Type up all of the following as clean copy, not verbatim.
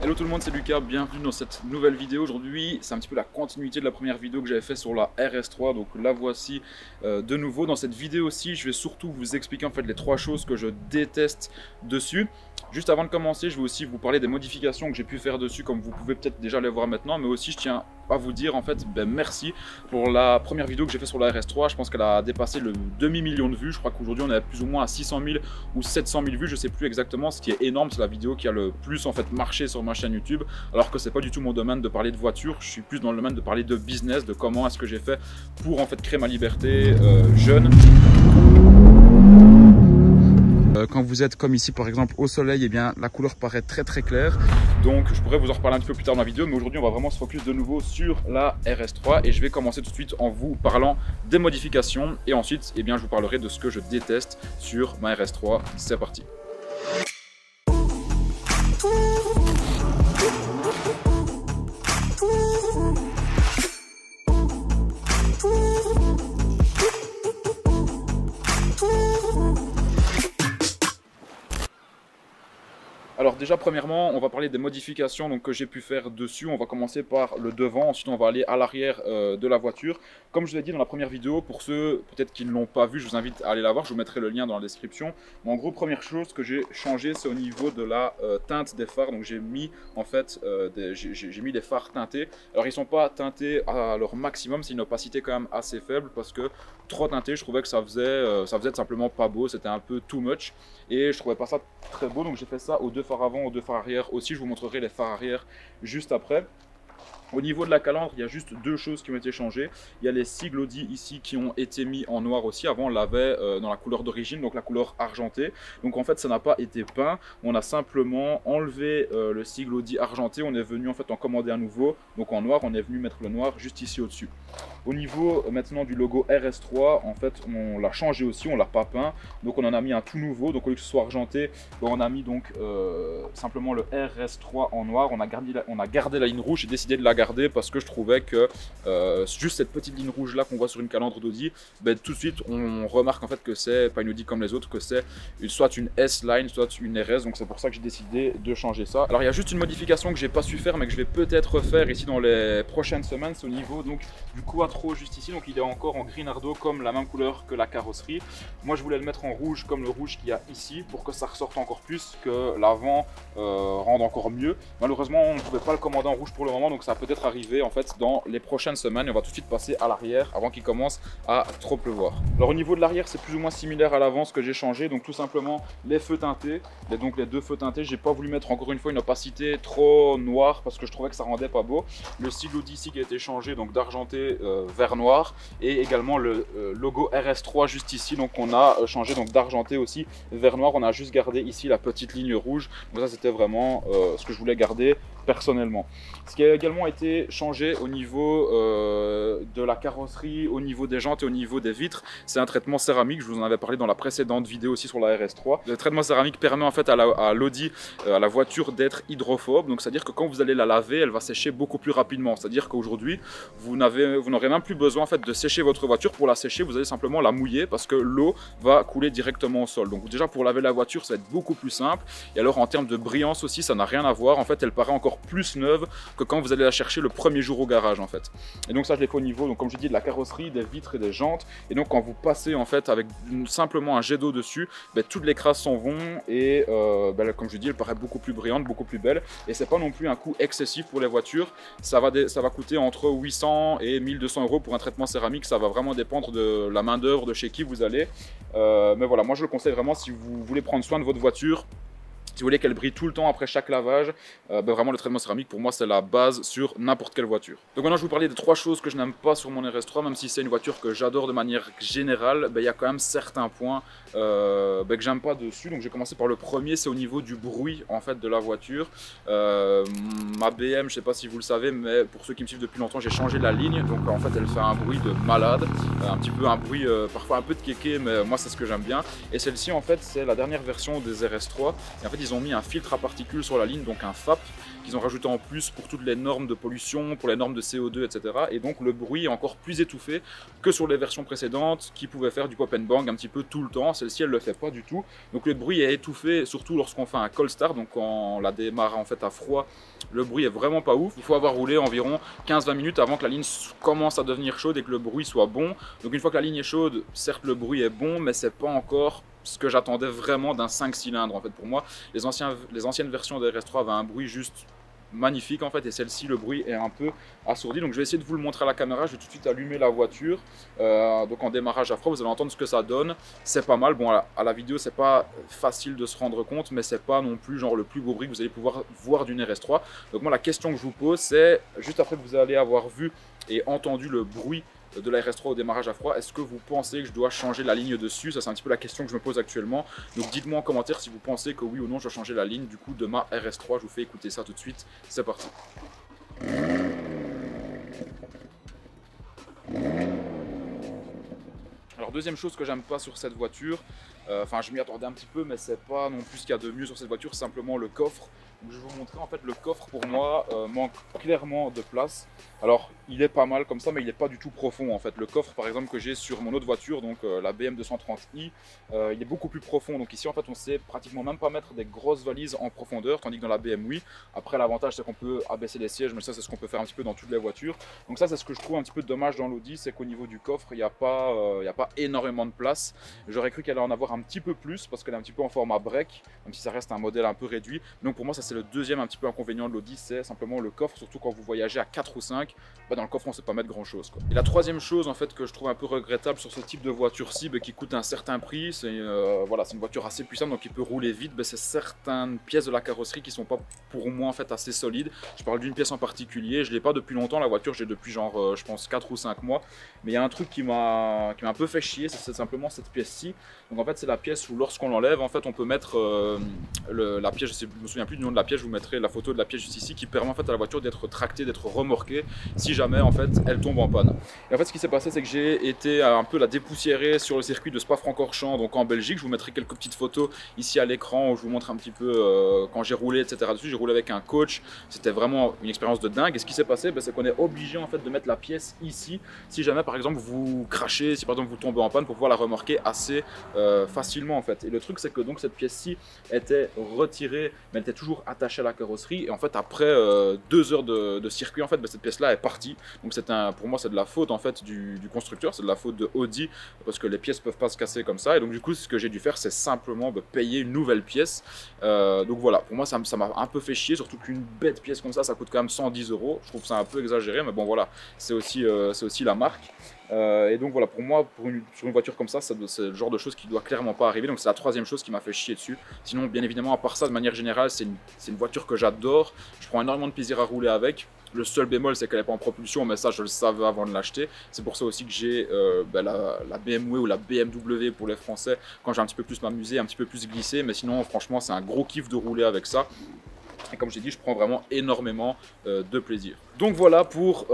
Hello tout le monde, c'est Lucas, bienvenue dans cette nouvelle vidéo. Aujourd'hui c'est un petit peu la continuité de la première vidéo que j'avais fait sur la RS3, donc la voici de nouveau. Dans cette vidéo aussi je vais surtout vous expliquer en fait les trois choses que je déteste dessus. Juste avant de commencer, je vais aussi vous parler des modifications que j'ai pu faire dessus, comme vous pouvez peut-être déjà les voir maintenant, mais aussi je tiens à vous dire en fait merci pour la première vidéo que j'ai fait sur la RS3. Je pense qu'elle a dépassé le demi-million de vues. Je crois qu'aujourd'hui on est plus ou moins à 600 000 ou 700 000 vues, je sais plus exactement, ce qui est énorme. C'est la vidéo qui a le plus en fait marché sur ma chaîne YouTube, alors que c'est pas du tout mon domaine de parler de voiture. Je suis plus dans le domaine de parler de business, de comment est-ce que j'ai fait pour en fait créer ma liberté jeune. Quand vous êtes comme ici par exemple au soleil, eh bien la couleur paraît très claire, donc je pourrais vous en reparler un petit peu plus tard dans la vidéo, mais aujourd'hui on va vraiment se focus de nouveau sur la RS3 et je vais commencer tout de suite en vous parlant des modifications et ensuite eh bien, je vous parlerai de ce que je déteste sur ma RS3. C'est parti. Alors déjà premièrement on va parler des modifications donc, que j'ai pu faire dessus. On va commencer par le devant, ensuite on va aller à l'arrière de la voiture. Comme je vous l'ai dit dans la première vidéo, pour ceux peut-être qui ne l'ont pas vu, je vous invite à aller la voir, je vous mettrai le lien dans la description. Mais en gros première chose que j'ai changé, c'est au niveau de la teinte des phares. Donc j'ai mis en fait j'ai mis des phares teintés. Alors ils ne sont pas teintés à leur maximum, c'est une opacité quand même assez faible, parce que trop teinté je trouvais que ça faisait tout simplement pas beau, c'était un peu too much et je trouvais pas ça très beau, donc j'ai fait ça aux deux phares avant, aux deux phares arrière aussi. Je vous montrerai les phares arrière juste après. Au niveau de la calandre, il y a juste deux choses qui ont été changées. Il y a les sigles Audi ici qui ont été mis en noir aussi. Avant on l'avait dans la couleur d'origine, donc la couleur argentée. Donc en fait ça n'a pas été peint, on a simplement enlevé le sigle Audi argenté. On est venu en fait en commander un nouveau, donc en noir. On est venu mettre le noir juste ici au dessus. Au niveau maintenant du logo RS3, en fait on l'a changé aussi, on l'a pas peint, donc on en a mis un tout nouveau. Donc au lieu que ce soit argenté, on a mis donc simplement le RS3 en noir. On a gardé la ligne rouge. J'ai décidé de la garder parce que je trouvais que juste cette petite ligne rouge là qu'on voit sur une calandre d'Audi, tout de suite on remarque en fait que c'est pas une Audi comme les autres, que c'est soit une S-Line soit une RS. Donc c'est pour ça que j'ai décidé de changer ça. Alors il y a juste une modification que j'ai pas su faire mais que je vais peut-être faire ici dans les prochaines semaines. C'est au niveau donc du quattro juste ici. Donc il est encore en gris nardo comme la même couleur que la carrosserie. Moi je voulais le mettre en rouge comme le rouge qu'il y a ici pour que ça ressorte encore plus, que l'avant rende encore mieux. Malheureusement on ne pouvait pas le commander en rouge pour le moment, donc ça peut être arrivé en fait dans les prochaines semaines et on va tout de suite passer à l'arrière avant qu'il commence à trop pleuvoir. Alors au niveau de l'arrière c'est plus ou moins similaire à l'avant ce que j'ai changé, donc tout simplement les feux teintés, et donc les deux feux teintés. J'ai pas voulu mettre encore une fois une opacité trop noire parce que je trouvais que ça rendait pas beau. Le sigle Audi ici qui a été changé donc d'argenté vers noir, et également le logo RS3 juste ici, donc on a changé donc d'argenté aussi vers noir. On a juste gardé ici la petite ligne rouge, donc ça c'était vraiment ce que je voulais garder personnellement. Ce qui a également été changé au niveau de la carrosserie, au niveau des jantes et au niveau des vitres, c'est un traitement céramique. Je vous en avais parlé dans la précédente vidéo aussi sur la RS3. Le traitement céramique permet en fait à l'Audi, à la voiture, d'être hydrophobe. Donc c'est à dire que quand vous allez la laver, elle va sécher beaucoup plus rapidement. C'est à dire qu'aujourd'hui vous n'aurez même plus besoin en fait de sécher votre voiture. Pour la sécher vous allez simplement la mouiller parce que l'eau va couler directement au sol. Donc déjà pour laver la voiture ça va être beaucoup plus simple, et alors en termes de brillance aussi ça n'a rien à voir. En fait elle paraît encore plus neuve que quand vous allez la chercher le premier jour au garage en fait. Et donc ça je l'ai fait au niveau, donc comme je dis, de la carrosserie, des vitres et des jantes. Et donc quand vous passez en fait avec simplement un jet d'eau dessus, toutes les crasses s'en vont et comme je dis, elle paraît beaucoup plus brillante, beaucoup plus belle. Et c'est pas non plus un coût excessif pour les voitures. Ça va coûter entre 800 et 1200 € pour un traitement céramique. Ça va vraiment dépendre de la main d'œuvre, de chez qui vous allez. Mais voilà, moi je le conseille vraiment si vous voulez prendre soin de votre voiture. Si vous voulez qu'elle brille tout le temps après chaque lavage, vraiment le traitement céramique pour moi c'est la base sur n'importe quelle voiture. Donc maintenant je vais vous parler des trois choses que je n'aime pas sur mon RS3, même si c'est une voiture que j'adore de manière générale. Il y a quand même certains points que j'aime pas dessus. Donc j'ai commencé par le premier, c'est au niveau du bruit en fait de la voiture. Ma BM, je sais pas si vous le savez, mais pour ceux qui me suivent depuis longtemps, j'ai changé la ligne. Donc en fait elle fait un bruit de malade, un petit peu un bruit parfois un peu de kéké, mais moi c'est ce que j'aime bien. Et celle-ci en fait c'est la dernière version des RS3. Et en fait ils ont mis un filtre à particules sur la ligne, donc un FAP, qu'ils ont rajouté en plus pour toutes les normes de pollution, pour les normes de CO2, etc. Et donc le bruit est encore plus étouffé que sur les versions précédentes qui pouvaient faire du pop and bang un petit peu tout le temps. Celle-ci, elle ne le fait pas du tout. Donc le bruit est étouffé, surtout lorsqu'on fait un cold start, donc quand on la démarre en fait à froid, le bruit est vraiment pas ouf. Il faut avoir roulé environ 15-20 minutes avant que la ligne commence à devenir chaude et que le bruit soit bon. Donc une fois que la ligne est chaude, certes le bruit est bon, mais c'est pas encore ce que j'attendais vraiment d'un 5 cylindres. En fait, pour moi, les anciennes versions des RS3 avaient un bruit juste magnifique en fait, et celle-ci le bruit est un peu assourdi. Donc je vais essayer de vous le montrer à la caméra. Je vais tout de suite allumer la voiture, donc en démarrage à froid, vous allez entendre ce que ça donne. C'est pas mal. Bon, à la vidéo c'est pas facile de se rendre compte, mais c'est pas non plus genre le plus beau bruit que vous allez pouvoir voir d'une RS3. Donc moi la question que je vous pose, c'est juste après que vous allez avoir vu et entendu le bruit de la RS3 au démarrage à froid, est-ce que vous pensez que je dois changer la ligne dessus? Ça c'est un petit peu la question que je me pose actuellement. Donc dites-moi en commentaire si vous pensez que oui ou non je dois changer la ligne du coup de ma RS3. Je vous fais écouter ça tout de suite. C'est parti. Alors deuxième chose que j'aime pas sur cette voiture, enfin je m'y attendais un petit peu, mais c'est pas non plus ce qu'il y a de mieux sur cette voiture, c'est simplement le coffre. Donc je vais vous montrer en fait le coffre pour moi manque clairement de place. Alors il est pas mal comme ça, mais il n'est pas du tout profond en fait. Le coffre par exemple que j'ai sur mon autre voiture, donc la BM 230i, il est beaucoup plus profond. Donc ici en fait on sait pratiquement même pas mettre des grosses valises en profondeur, tandis que dans la BM oui. Après l'avantage c'est qu'on peut abaisser les sièges, mais ça c'est ce qu'on peut faire un petit peu dans toutes les voitures. Donc ça c'est ce que je trouve un petit peu dommage dans l'Audi, c'est qu'au niveau du coffre il n'y a pas énormément de place. J'aurais cru qu'elle allait en avoir un petit peu plus parce qu'elle est un petit peu en format break, même si ça reste un modèle un peu réduit. Donc pour moi ça c'est le deuxième un petit peu inconvénient de l'Audi, c'est simplement le coffre, surtout quand vous voyagez à 4 ou 5, dans le coffre on ne sait pas mettre grand chose quoi. Et la troisième chose en fait que je trouve un peu regrettable sur ce type de voiture-ci, qui coûte un certain prix, c'est voilà, c'est une voiture assez puissante donc qui peut rouler vite, c'est certaines pièces de la carrosserie qui sont pas pour moi en fait assez solides. Je parle d'une pièce en particulier, je l'ai pas depuis longtemps la voiture, j'ai depuis genre je pense 4 ou 5 mois, mais il y a un truc qui m'a un peu fait chier, c'est simplement cette pièce-ci. Donc en fait c'est la pièce où lorsqu'on l'enlève en fait on peut mettre la pièce, je me souviens plus du nom de la pièce, je vous mettrai la photo de la pièce juste ici, qui permet en fait à la voiture d'être tractée, d'être remorquée si jamais en fait elle tombe en panne. Et en fait ce qui s'est passé c'est que j'ai été un peu la dépoussiérer sur le circuit de Spa-Francorchamps, donc en Belgique. Je vous mettrai quelques petites photos ici à l'écran où je vous montre un petit peu quand j'ai roulé etc. dessus. J'ai roulé avec un coach, c'était vraiment une expérience de dingue. Et ce qui s'est passé c'est qu'on est obligé en fait de mettre la pièce ici si jamais par exemple vous crachez, si par exemple vous tombez en panne, pour pouvoir la remorquer assez facilement en fait. Et le truc c'est que donc cette pièce-ci était retirée mais elle était toujours attachée à la carrosserie, et en fait après 2 heures de circuit en fait cette pièce là est partie. Donc pour moi c'est de la faute en fait du constructeur, c'est de la faute de Audi, parce que les pièces peuvent pas se casser comme ça. Et donc du coup ce que j'ai dû faire c'est simplement payer une nouvelle pièce. Donc voilà, pour moi ça m'a un peu fait chier, surtout qu'une bête pièce comme ça coûte quand même 110 €. Je trouve ça un peu exagéré, mais bon voilà, c'est aussi la marque. Et donc voilà, pour moi, sur une voiture comme ça, c'est le genre de choses qui doit clairement pas arriver. Donc c'est la troisième chose qui m'a fait chier dessus. Sinon, bien évidemment, à part ça, de manière générale, c'est une voiture que j'adore. Je prends énormément de plaisir à rouler avec. Le seul bémol, c'est qu'elle n'est pas en propulsion, mais ça, je le savais avant de l'acheter. C'est pour ça aussi que j'ai la BMW ou la BMW pour les Français, quand j'ai un petit peu plus m'amuser, un petit peu plus glisser. Mais sinon, franchement, c'est un gros kiff de rouler avec ça. Et comme j'ai dit, je prends vraiment énormément de plaisir. Donc voilà pour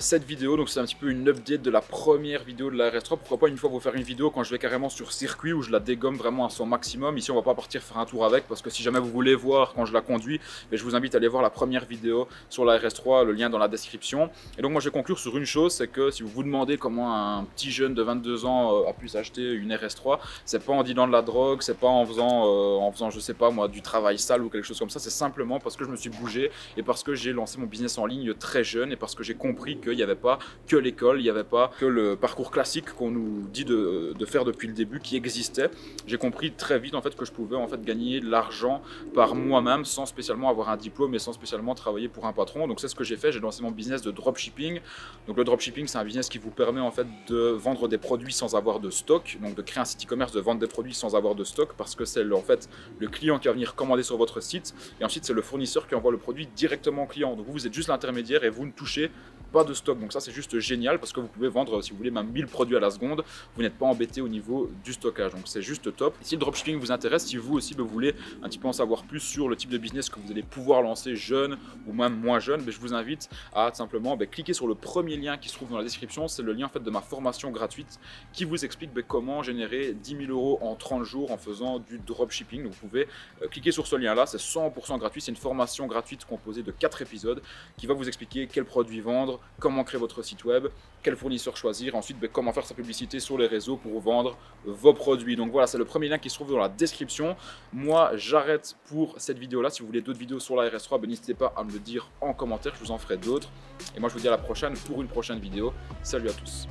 cette vidéo. Donc c'est un petit peu une update de la première vidéo de la RS3. Pourquoi pas une fois vous faire une vidéo quand je vais carrément sur circuit, où je la dégomme vraiment à son maximum. Ici on va pas partir faire un tour avec, parce que si jamais vous voulez voir quand je la conduis, je vous invite à aller voir la première vidéo sur la RS3, le lien dans la description. Et donc moi je vais conclure sur une chose, c'est que si vous vous demandez comment un petit jeune de 22 ans a pu s'acheter une RS3, c'est pas en dealant de la drogue, c'est pas en faisant je sais pas moi du travail sale ou quelque chose comme ça. C'est simplement parce que je me suis bougé et parce que j'ai lancé mon business en ligne très jeune, et parce que j'ai compris qu'il n'y avait pas que l'école, il n'y avait pas que le parcours classique qu'on nous dit de faire depuis le début qui existait. J'ai compris très vite en fait que je pouvais en fait gagner de l'argent par moi-même sans spécialement avoir un diplôme et sans spécialement travailler pour un patron. Donc c'est ce que j'ai fait, j'ai lancé mon business de dropshipping. Donc le dropshipping c'est un business qui vous permet en fait de vendre des produits sans avoir de stock, donc de créer un site e-commerce, de vendre des produits sans avoir de stock, parce que c'est en fait le client qui va venir commander sur votre site, et ensuite c'est le fournisseur qui envoie le produit directement au client. Donc vous êtes juste l'intermédiaire et vous ne touchez pas de stock. Donc ça c'est juste génial parce que vous pouvez vendre, si vous voulez, même 1000 produits à la seconde. Vous n'êtes pas embêté au niveau du stockage. Donc c'est juste top. Et si le dropshipping vous intéresse, si vous aussi vous voulez un petit peu en savoir plus sur le type de business que vous allez pouvoir lancer jeune ou même moins jeune, je vous invite à simplement cliquer sur le premier lien qui se trouve dans la description. C'est le lien en fait de ma formation gratuite qui vous explique comment générer 10 000 € en 30 jours en faisant du dropshipping. Donc vous pouvez cliquer sur ce lien là, c'est 100% gratuit. C'est une formation gratuite composée de 4 épisodes qui va vous expliquer quels produits vendre, comment créer votre site web, quel fournisseur choisir, ensuite comment faire sa publicité sur les réseaux pour vendre vos produits. Donc voilà, c'est le premier lien qui se trouve dans la description. Moi j'arrête pour cette vidéo là. Si vous voulez d'autres vidéos sur la RS3, n'hésitez pas à me le dire en commentaire, je vous en ferai d'autres. Et moi je vous dis à la prochaine pour une prochaine vidéo. Salut à tous.